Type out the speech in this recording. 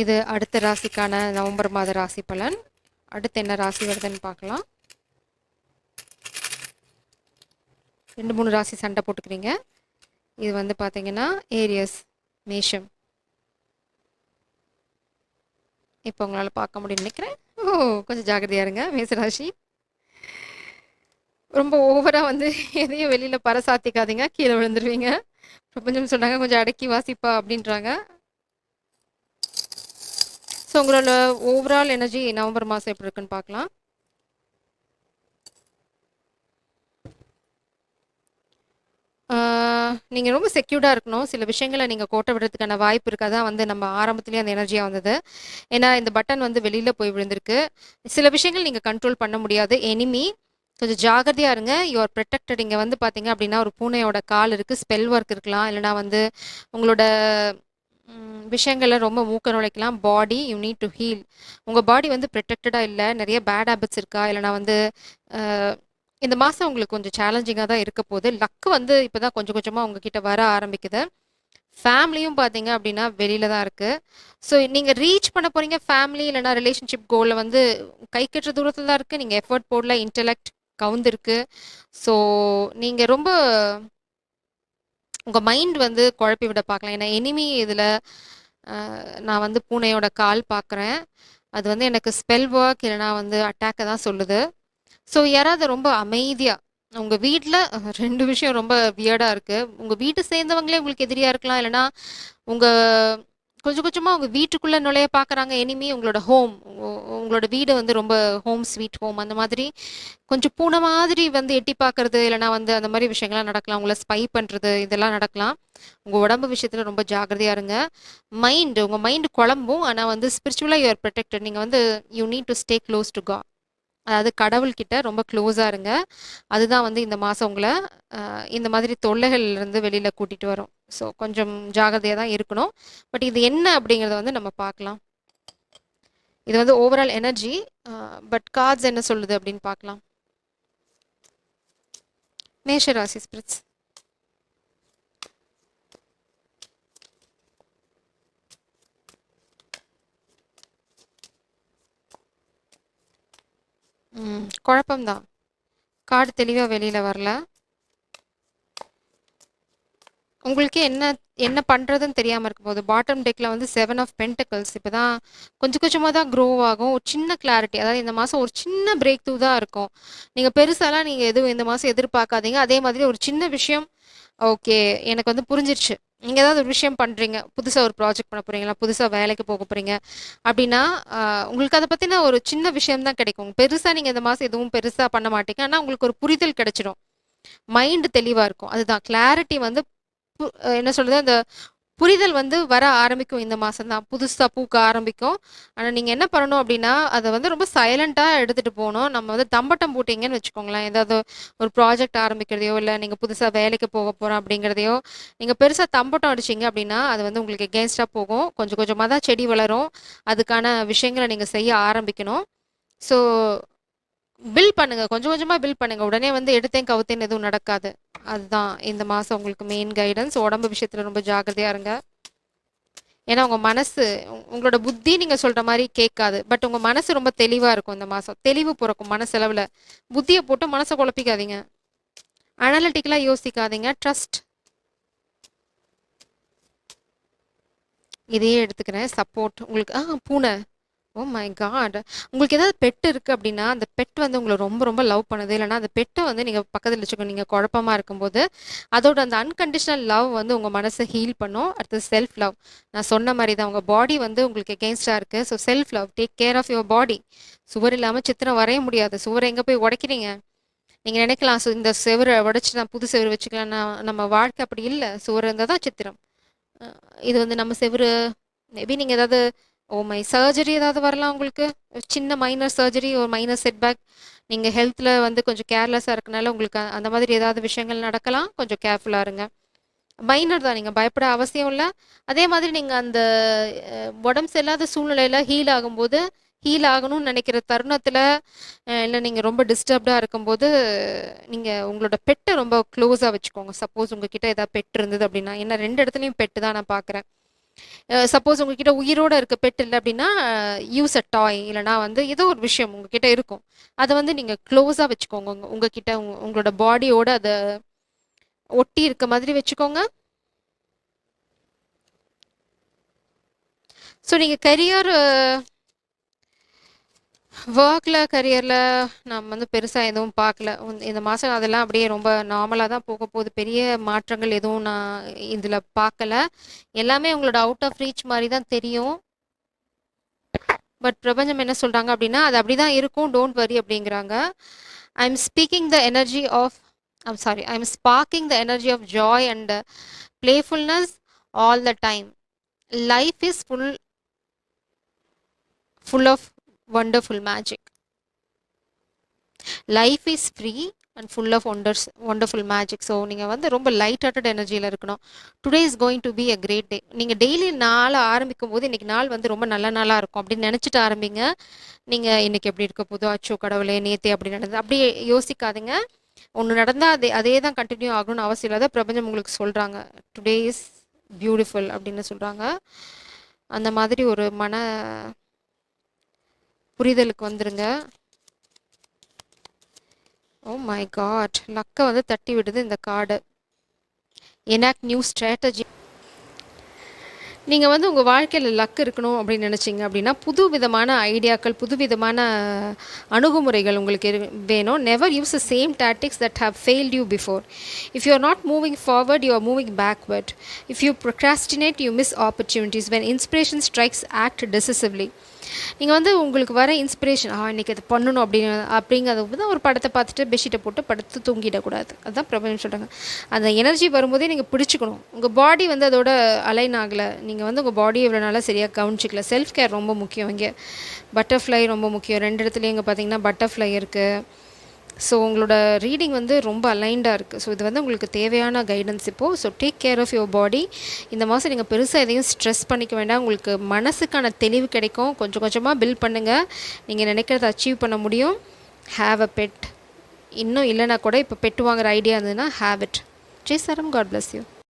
இது அடுத்த ராசிக்கான நவம்பர் மாத ராசி பலன். அடுத்து என்ன ராசி வருதுன்னு பார்க்கலாம். 2-3 ராசி சண்டை போட்டுக்கிறீங்க. இது வந்து பார்த்தீங்கன்னா ஏரியஸ், மேஷம். இப்போ உங்களால் பார்க்க முடியும்னு நினைக்கிறேன். கொஞ்சம் ஜாகிரதையா இருங்க மேசராசி. ரொம்ப ஓவராக வந்து எதையும் வெளியில் பறசாத்திக்காதீங்க, கீழே விழுந்துருவீங்க. பிரபஞ்சம் சொல்கிறாங்க கொஞ்சம் அடக்கி வாசிப்பா அப்படின்றாங்க. ஸோ உங்களோட ஓவரால் எனர்ஜி நவம்பர் மாதம் எப்படி இருக்குன்னு பார்க்கலாம். நீங்கள் ரொம்ப செக்யூர்டாக இருக்கணும். சில விஷயங்களை நீங்கள் கோட்டை விடுறதுக்கான வாய்ப்பு இருக்குது. அதான் வந்து நம்ம ஆரம்பத்துலேயே அந்த எனர்ஜியாக வந்தது. ஏன்னா இந்த பட்டன் வந்து வெளியில் போய் விழுந்திருக்கு. சில விஷயங்கள் நீங்கள் கண்ட்ரோல் பண்ண முடியாது. எனிமி கொஞ்சம் ஜாகிரதையாக இருங்க. You are protected. இங்கே வந்து பார்த்தீங்க அப்படின்னா ஒரு பூனையோட கால் இருக்குது, ஸ்பெல் ஒர்க் இருக்கலாம், இல்லைனா வந்து உங்களோட விஷயங்களை ரொம்ப மூக்க நுழைக்கலாம். Body you need to heal. உங்கள் பாடி வந்து ப்ரொடெக்டடாக இல்லை, நிறைய பேட் ஹேபிட்ஸ் இருக்கா, இல்லைனா வந்து இந்த மாதம் உங்களுக்கு கொஞ்சம் சேலஞ்சிங்காக தான் இருக்க போகுது. லக்கு வந்து இப்போ தான் கொஞ்சம் கொஞ்சமாக உங்ககிட்ட வர ஆரம்பிக்குது. ஃபேமிலியும் பார்த்தீங்க அப்படின்னா வெளியில தான் இருக்குது. ஸோ நீங்கள் ரீச் பண்ண போகிறீங்க ஃபேமிலி இல்லைனா ரிலேஷன்ஷிப் கோலில் வந்து கை கட்டுற தூரத்தில் தான் இருக்குது. நீங்கள் எஃபர்ட் போடல, இன்டெலெக்ட் கவுந்திருக்கு. ஸோ நீங்கள் ரொம்ப உங்கள் மைண்ட் வந்து குழப்பி விட பார்க்கலாம். ஏன்னா எனிமி இதில் நான் வந்து பூனையோட கால் பார்க்குறேன். அது வந்து எனக்கு ஸ்பெல் ஒர்க் இல்லைனா வந்து அட்டாக்கை தான் சொல்லுது. ஸோ யாராவது ரொம்ப அமைதியாக உங்கள் வீட்டில் 2 விஷயம் ரொம்ப வியர்டாக இருக்குது. உங்கள் வீட்டை சேர்ந்தவங்களே உங்களுக்கு எதிரியாக இருக்கலாம், இல்லைனா உங்கள் கொஞ்சம் கொஞ்சமாக உங்கள் வீட்டுக்குள்ளே நுழைய பார்க்குறாங்க எனிமி. உங்களோட ஹோம், உங்களோட வீடு வந்து ரொம்ப ஹோம் ஸ்வீட் ஹோம் அந்த மாதிரி கொஞ்சம் பூனை மாதிரி வந்து எட்டி பார்க்கறது, இல்லைனா வந்து அந்த மாதிரி விஷயங்கள்லாம் நடக்கலாம். உங்களை ஸ்பை பண்ணுறது இதெல்லாம் நடக்கலாம். உங்கள் உடம்பு விஷயத்தில் ரொம்ப ஜாகிரதையாக இருங்க. உங்கள் மைண்டு குழம்பும், ஆனால் வந்து ஸ்பிரிச்சுவலாக யூஆர் ப்ரொடெக்டட். நீங்கள் வந்து you need to stay close to God. அதாவது கடவுள்கிட்ட ரொம்ப க்ளோஸாக இருங்க. அதுதான் வந்து இந்த மாதம் உங்களை இந்த மாதிரி தொல்லைகள்லேருந்து வெளியில் கூட்டிகிட்டு வரும். ஸோ கொஞ்சம் ஜாகிரதையாக தான் இருக்கணும். பட் இது என்ன அப்படிங்கிறத வந்து நம்ம பார்க்கலாம். இது வந்து ஓவரால் எனர்ஜி. பட் கார்ட்ஸ் என்ன சொல்லுது அப்படின்னு பார்க்கலாம். மேஷராசி ஸ்பிரிட்ஸ். குழப்பம்தான். கார்டு தெளிவாக வெளியில் வரல. உங்களுக்கு என்ன என்ன பண்ணுறதுன்னு தெரியாமல் இருக்கும் போது பாட்டம் டெக்கில் வந்து 7 ஆஃப் பென்டக்கிள்ஸ் இப்போ தான் கொஞ்சம் கொஞ்சமாக தான் க்ரோ ஆகும். ஒரு சின்ன கிளாரிட்டி, அதாவது இந்த மாதம் ஒரு சின்ன பிரேக் த்ரூ தான் இருக்கும். நீங்கள் பெருசாலாம் நீங்கள் எதுவும் இந்த மாதம் எதிர்பார்க்காதீங்க. அதே மாதிரி ஒரு சின்ன விஷயம், ஓகே எனக்கு வந்து புரிஞ்சிருச்சு. நீங்கள் ஏதாவது ஒரு விஷயம் பண்ணுறீங்க, புதுசாக ஒரு ப்ராஜெக்ட் பண்ண போகிறீங்களா, புதுசாக வேலைக்கு போக போகிறீங்க அப்படின்னா உங்களுக்கு அதை பற்றின ஒரு சின்ன விஷயம் தான் கிடைக்கும். பெருசாக நீங்கள் இந்த மாதம் எதுவும் பெருசாக பண்ண மாட்டீங்க, ஆனால் உங்களுக்கு ஒரு புரிதல் கிடைச்சிடும். மைண்டு தெளிவாக இருக்கும். அதுதான் கிளாரிட்டி வந்து என்ன சொல்கிறது, அந்த புரிதல் வந்து வர ஆரம்பிக்கும். இந்த மாதம் தான் புதுசாக பூக்க ஆரம்பிக்கும். ஆனால் நீங்கள் என்ன பண்ணணும் அப்படின்னா அதை வந்து ரொம்ப சைலண்ட்டாக எடுத்துகிட்டு போகணும். நம்ம வந்து தம்பட்டம் போட்டிங்கன்னு வச்சுக்கோங்களேன், ஏதாவது ஒரு ப்ராஜெக்ட் ஆரம்பிக்கிறதையோ இல்லை நீங்கள் புதுசாக வேலைக்கு போக போகிறோம் அப்படிங்கிறதையோ நீங்கள் பெருசாக தம்பட்டம் அடிச்சிங்க அப்படின்னா அது வந்து உங்களுக்கு எகென்ஸ்டாக போகும். கொஞ்சம் கொஞ்சமாக தான் செடி வளரும். அதுக்கான விஷயங்களை நீங்கள் செய்ய ஆரம்பிக்கணும். ஸோ பில் பண்ணுங்க, கொஞ்சம் கொஞ்சமாக பில் பண்ணுங்க. உடனே வந்து எடுத்தேன் கவுத்தேன்னு எதுவும் நடக்காது. அதுதான் இந்த மாதம் உங்களுக்கு மெயின் கைடன்ஸ். உடம்பு விஷயத்தில் ரொம்ப ஜாகிரதையாக இருங்க. ஏன்னா உங்கள் மனசு, உங்களோட புத்தி நீங்கள் சொல்கிற மாதிரி கேட்காது. பட் உங்கள் மனசு ரொம்ப தெளிவாக இருக்கும். இந்த மாதம் தெளிவு பிறக்கும் மனசளவில். புத்தியை போட்டு மனசை குழப்பிக்காதீங்க, அனாலிட்டிக்கலாக யோசிக்காதீங்க. ட்ரஸ்ட். இதையே எடுத்துக்கிறேன். சப்போர்ட் உங்களுக்கு பூனை. Oh my God. உங்களுக்கு ஏதாவது பெட் இருக்குது அப்படின்னா அந்த பெட் வந்து உங்களை ரொம்ப ரொம்ப லவ் பண்ணுது, இல்லைனா அந்த பெட்டை வந்து நீங்கள் பக்கத்தில் வச்சுக்கணும். நீங்கள் குழப்பமாக இருக்கும்போது அதோட அந்த அன்கண்டிஷனல் லவ் வந்து உங்கள் மனசை ஹீல் பண்ணும். அடுத்து செல்ஃப் லவ். நான் சொன்ன மாதிரி தான் உங்கள் பாடி வந்து உங்களுக்கு எகெயின்ஸ்டாக இருக்குது. So self love, take care of your body. சுவர் இல்லாமல் சித்திரம் வரைய முடியாது. சுவரை எங்கே போய் உடைக்கிறீங்க? நீங்கள் நினைக்கலாம் இந்த செவரை உடைச்சி நான் புது செவரு வச்சுக்கலாம். நம்ம வாழ்க்கை அப்படி இல்லை. சுவர் இருந்தால் தான் சித்திரம். இது வந்து நம்ம செவரு. மேபி நீங்கள் ஏதாவது சர்ஜரி ஏதாவது வரலாம் உங்களுக்கு. சின்ன மைனர் சர்ஜரி, ஒரு மைனர் செட்பேக். நீங்கள் ஹெல்த்தில் வந்து கொஞ்சம் கேர்லெஸ்ஸாக இருக்கனால உங்களுக்கு அந்த மாதிரி ஏதாவது விஷயங்கள் நடக்கலாம். கொஞ்சம் கேர்ஃபுல்லாக இருங்க. மைனர் தான், நீங்கள் பயப்பட அவசியம் இல்லை. அதே மாதிரி நீங்கள் அந்த உடம்பு சரியில்லாத சூழ்நிலையில் ஹீல் ஆகும்போது, ஹீல் ஆகணும்னு நினைக்கிற தருணத்தில் இல்லை நீங்கள் ரொம்ப டிஸ்டர்ப்டாக இருக்கும்போது நீங்கள் உங்களோட பெட்டை ரொம்ப க்ளோஸாக வச்சுக்கோங்க. சப்போஸ் உங்ககிட்ட ஏதாவது பெட் இருந்தது அப்படின்னா. ஏன்னா 2 இடத்துலையும் பெட்டு தான் நான் பார்க்குறேன். சப்போஸ் உங்ககிட்ட உயிரோட இருக்க பெட் இல்ல அப்படின்னா, யூஸ் அ டாய் இல்லன்னா வந்து ஏதோ ஒரு விஷயம் உங்ககிட்ட இருக்கும். அத வந்து நீங்க க்ளோஸா வச்சுக்கோங்க. உங்ககிட்ட உங்களோட பாடியோட அத ஒட்டி இருக்க மாதிரி வச்சுக்கோங்க. ஸோ நீங்க கரியர்ல நம்ம வந்து பெருசா எதுவும் பார்க்கல. இந்த மாசம் அதெல்லாம் அப்படியே ரொம்ப நார்மலா தான் போக போகுது. பெரிய மாற்றங்கள் எதுவும் நான் இதுல பார்க்கல. எல்லாமே உங்களோட அவுட் ஆஃப் ரீச் மாரி தான் தெரியும். பட் பிரபஞ்சம் என்ன சொல்றாங்க அப்படின்னா, அது அப்படிதான் இருக்கும். டோன்ட் வரி அப்படிங்கிறாங்க. I am speaking the energy of I am sparking the energy of joy and playfulness all the time. Life is full of wonderful magic. Life is free and full of wonderful magic. So நீங்கள் வந்து ரொம்ப light hearted எனர்ஜியில் இருக்கணும். Today is going to be a great day. நீங்கள் daily நாளை ஆரம்பிக்கும் போது இன்றைக்கி நாள் வந்து ரொம்ப நல்ல நாளாக இருக்கும் அப்படின்னு நினச்சிட்டு ஆரம்பிங்க. நீங்கள் இன்றைக்கி எப்படி இருக்க போதோ, அச்சோ கடவுளே நேத்தே அப்படி நடந்தது அப்படியே யோசிக்காதீங்க. ஒன்று நடந்தால் அதே தான் கண்டினியூ ஆகணும்னு அவசியம் இல்லாத பிரபஞ்சம் உங்களுக்கு சொல்கிறாங்க. டுடே இஸ் பியூட்டிஃபுல் அப்படின்னு சொல்கிறாங்க. அந்த மாதிரி ஒரு புரிதலுக்கு வந்துருங்க. ஓ மை காட், லக்கை வந்து தட்டி விடுது இந்த கார்டு. Enact new strategy. நீங்கள் வந்து உங்கள் வாழ்க்கையில் லக் இருக்கணும் அப்படின்னு நினச்சிங்க அப்படின்னா, புது விதமான ஐடியாக்கள், புது விதமான அணுகுமுறைகள் உங்களுக்கு வேணும். Never use the same tactics that have failed you before. If you are not moving forward, you are moving backward. If you procrastinate, you miss opportunities. When inspiration strikes, act decisively. நீங்கள் வந்து உங்களுக்கு வர inspiration இன்றைக்கி அது பண்ணணும் அப்படிங்கிறது தான் ஒரு படத்தை பார்த்துட்டு பெட்ஷீட்டை போட்டு படுத்து தூங்கிடக்கூடாது. அதுதான் பிரபஞ்சம் சொல்கிறாங்க. அந்த எனர்ஜி வரும்போதே நீங்கள் பிடிச்சிக்கணும். உங்கள் பாடி வந்து அதோட அலைன் ஆகலை. நீங்கள் வந்து உங்கள் பாடியை இவ்வளோ நாளாக சரியாக கவனிச்சிக்கல. செல்ஃப் கேர் ரொம்ப முக்கியம். இங்கே பட்டர்ஃப்ளை ரொம்ப முக்கியம். 2 இடத்துலையும் இங்கே பார்த்தீங்கன்னா பட்டர்ஃப்ளை இருக்குது. ஸோ உங்களோட ரீடிங் வந்து ரொம்ப அலைன்டாக இருக்குது. ஸோ இது வந்து உங்களுக்கு தேவையான கைடன்ஸ் இப்போது. So take care of your body. இந்த மாதம் நீங்கள் பெருசாக எதையும் ஸ்ட்ரெஸ் பண்ணிக்க வேண்டாம். உங்களுக்கு மனசுக்கான தெளிவு கிடைக்கும். கொஞ்சம் கொஞ்சமாக பில்ட் பண்ணுங்கள். நீங்கள் நினைக்கிறத அச்சீவ் பண்ண முடியும். Have a pet. இன்னும் இல்லைனா கூட இப்போ பெட் வாங்குகிற ஐடியா இருந்ததுன்னா ஹாவ் இட். ஜெய் சரம். God bless you.